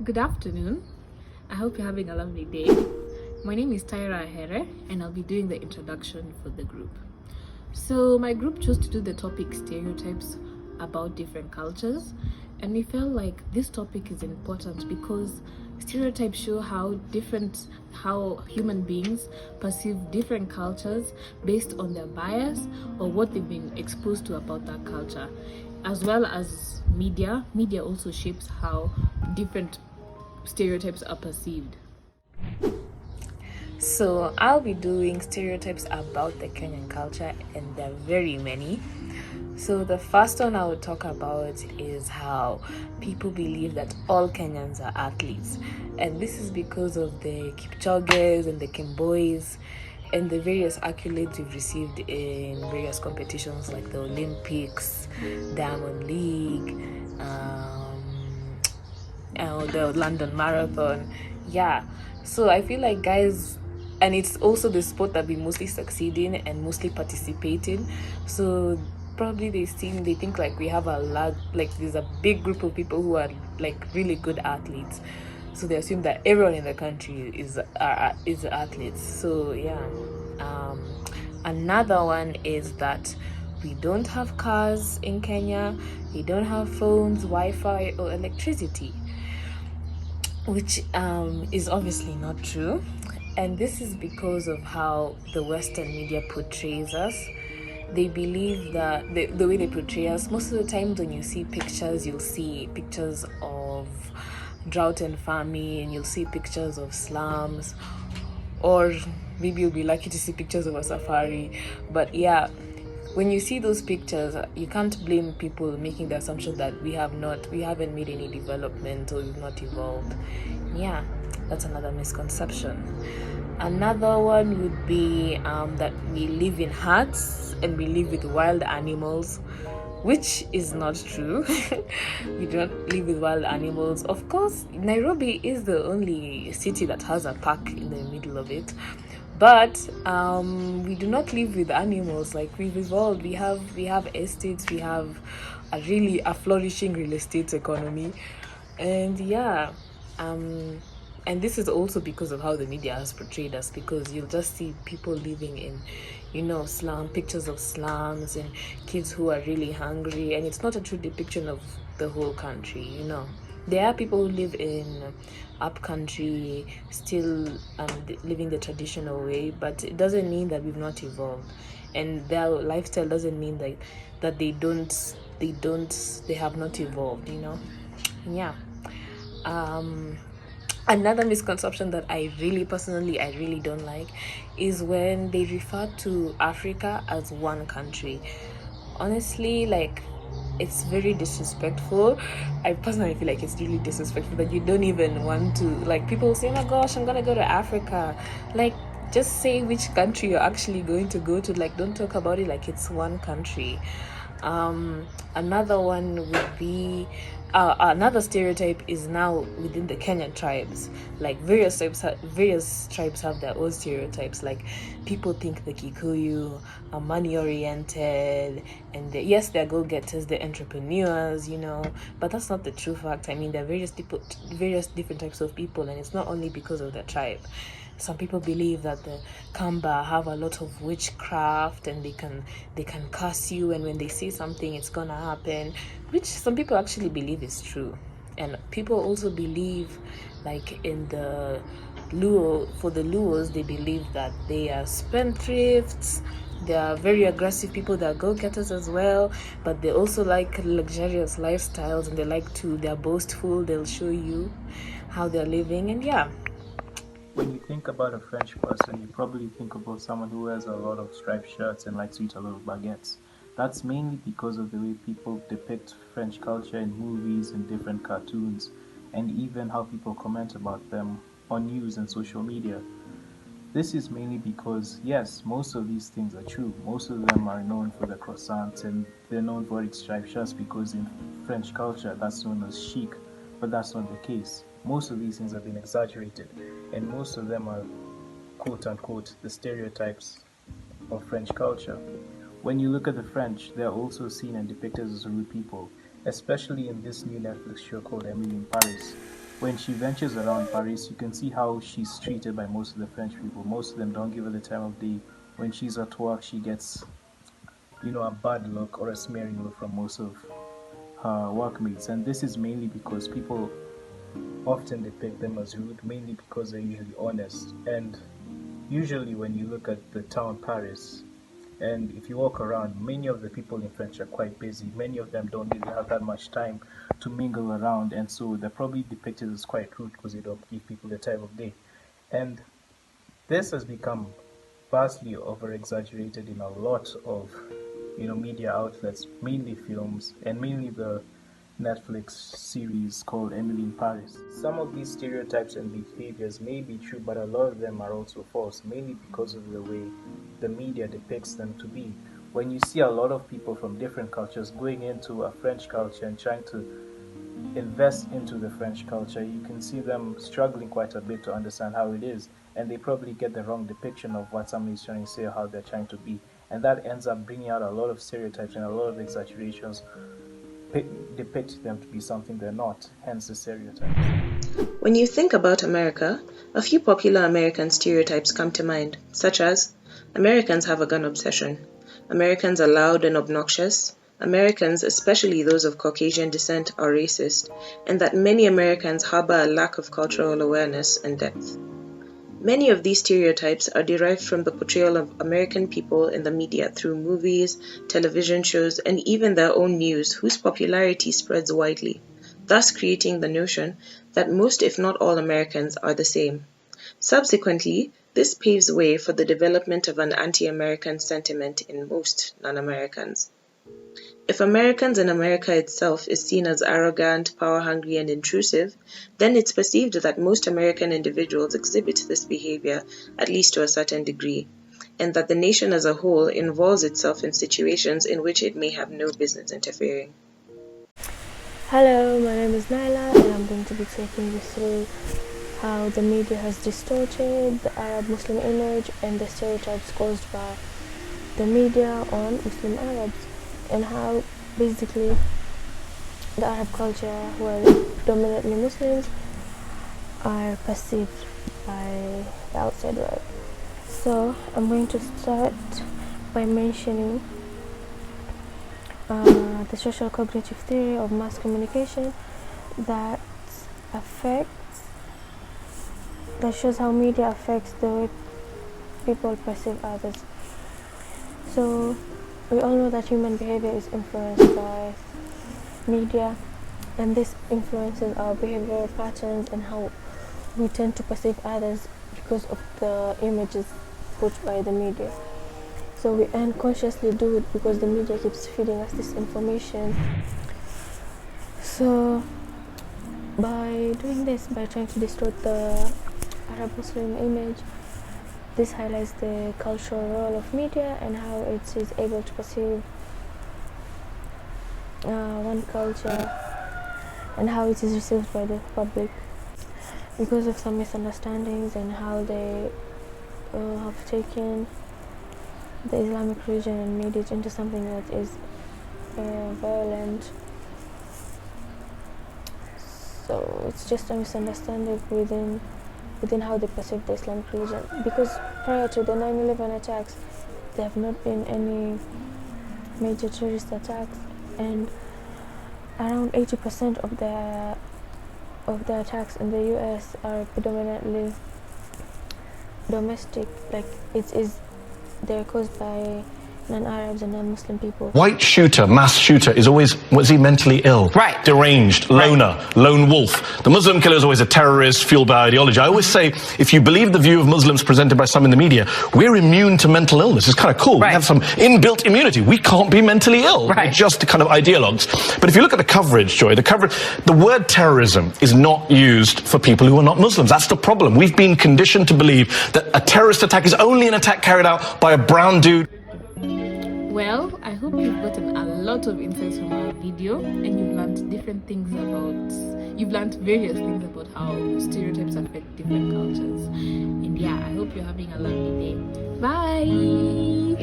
Good afternoon. I hope you're having a lovely day. My name is Tyra Ahere and I'll be doing the introduction for the group. So, my group chose to do the topic stereotypes about different cultures, and we felt like this topic is important because stereotypes show how human beings perceive different cultures based on their bias or what they've been exposed to about that culture, as well as media also shapes how different stereotypes are perceived. So, I'll be doing stereotypes about the Kenyan culture, and there are very many. So, the first one I would talk about is how people believe that all Kenyans are athletes, and this is because of the Kipchoges and the Kimbois and the various accolades we've received in various competitions like the Olympics, Diamond League, the London Marathon. Yeah. So I feel like guys, and it's also the sport that we mostly succeed in and mostly participate in. So probably they think like we have a lot, like there's a big group of people who are like really good athletes. So they assume that everyone in the country is athletes. So yeah. Another one is that we don't have cars in Kenya. We don't have phones, Wi-Fi, or electricity, which is obviously not true. And this is because of how the Western media portrays us. They believe that the way they portray us, most of the times when you see pictures, you'll see pictures of drought and famine, you'll see pictures of slums, or maybe you'll be lucky to see pictures of a safari. But yeah, when you see those pictures, you can't blame people making the assumption that we haven't made any development or we've not evolved. Yeah, that's another misconception. Another one would be that we live in huts and we live with wild animals, which is not true. We don't live with wild animals. Of course, Nairobi is the only city that has a park in the middle of it, but we do not live with animals. Like, we've evolved. We have estates. We have a flourishing real estate economy, and yeah. And this is also because of how the media has portrayed us, because you'll just see people living in pictures of slums and kids who are really hungry, and it's not a true depiction of the whole country. There are people who live in up country still living the traditional way, but it doesn't mean that we've not evolved, and their lifestyle doesn't mean that they have not evolved. Yeah. Another misconception that I really don't like is when they refer to Africa as one country. Honestly, like, it's very disrespectful. I personally feel like it's really disrespectful that you don't even want to, like, people say, oh my gosh, I'm gonna go to Africa. Like, just say which country you're actually going to go to. Like, don't talk about it like it's one country. Another one would be another stereotype is now within the Kenyan tribes. Like, various tribes have their own stereotypes. Like, people think the Kikuyu are money oriented, and yes, they're go getters, they're entrepreneurs, but that's not the true fact. I mean, there are various different types of people, and it's not only because of their tribe. Some people believe that the Kamba have a lot of witchcraft, and they can curse you, and when they say something it's gonna happen, which some people actually believe is true. And people also believe, like, in the Luo, for the Luos, they believe that they are spendthrifts. They are very aggressive people. They are go-getters as well, but they also like luxurious lifestyles, and they're boastful. They'll show you how they're living, and yeah. When you think about a French person, you probably think about someone who wears a lot of striped shirts and likes to eat a lot of baguettes. That's mainly because of the way people depict French culture in movies and different cartoons, and even how people comment about them on news and social media. This is mainly because, yes, most of these things are true. Most of them are known for their croissants, and they're known for its striped shirts because in French culture that's known as chic, but that's not the case. Most of these things have been exaggerated, and most of them are quote unquote the stereotypes of French culture. When you look at the French, they're also seen and depicted as rude people, especially in this new Netflix show called Emily in Paris. when she ventures around Paris, you can see how she's treated by most of the French people. Most of them don't give her the time of day. When she's at work, she gets, a bad look or a smearing look from most of her workmates. And this is mainly because people often depict them as rude, mainly because they're usually honest. And usually, when you look at the town Paris, and if you walk around, many of the people in French are quite busy. Many of them don't really have that much time to mingle around, and so they're probably depicted as quite rude because they don't give people the time of day. And this has become vastly over exaggerated in a lot of media outlets, mainly films, and mainly the Netflix series called Emily in Paris. Some of these stereotypes and behaviors may be true, but a lot of them are also false, mainly because of the way the media depicts them to be. When you see a lot of people from different cultures going into a French culture and trying to invest into the French culture, you can see them struggling quite a bit to understand how it is, and they probably get the wrong depiction of what somebody's trying to say or how they're trying to be, and that ends up bringing out a lot of stereotypes and a lot of exaggerations, depict them to be something they're not, hence the stereotypes. When you think about America, a few popular American stereotypes come to mind, such as Americans have a gun obsession, Americans are loud and obnoxious, Americans, especially those of Caucasian descent, are racist, and that many Americans harbor a lack of cultural awareness and depth. Many of these stereotypes are derived from the portrayal of American people in the media through movies, television shows, and even their own news, whose popularity spreads widely, thus creating the notion that most, if not all, Americans are the same. Subsequently, this paves way for the development of an anti-American sentiment in most non-Americans. If Americans and America itself is seen as arrogant, power-hungry, and intrusive, then it's perceived that most American individuals exhibit this behavior, at least to a certain degree, and that the nation as a whole involves itself in situations in which it may have no business interfering. Hello, my name is Naila, and I'm going to be taking you through how the media has distorted the Arab Muslim image and the stereotypes caused by the media on Muslim Arabs, and how basically the Arab culture, who are dominantly Muslims, are perceived by the outside world. So I'm going to start by mentioning the social cognitive theory of mass communication that shows how media affects the way people perceive others. So we all know that human behavior is influenced by media, and this influences our behavioral patterns and how we tend to perceive others because of the images put by the media. So we unconsciously do it because the media keeps feeding us this information. So by doing this, by trying to distort the Arab Muslim image, this highlights the cultural role of media and how it is able to perceive one culture and how it is received by the public because of some misunderstandings and how they have taken the Islamic religion and made it into something that is violent. So it's just a misunderstanding within how they perceive the Islamic religion, because prior to the 9/11 attacks there have not been any major terrorist attacks, and around 80% of the attacks in the US are predominantly domestic, like they're caused by non-Arabs and non-Muslim people. White shooter, mass shooter, was he mentally ill? Right. Deranged, loner, lone wolf. The Muslim killer is always a terrorist fueled by ideology. I always say, if you believe the view of Muslims presented by some in the media, we're immune to mental illness. It's kind of cool. Right. We have some inbuilt immunity. We can't be mentally ill. Right. We're just kind of ideologues. But if you look at the coverage, Joy, the word terrorism is not used for people who are not Muslims. That's the problem. We've been conditioned to believe that a terrorist attack is only an attack carried out by a brown dude. Well, I hope you've gotten a lot of insights from our video and you've learned various things about how stereotypes affect different cultures. And yeah, I hope you're having a lovely day. Bye!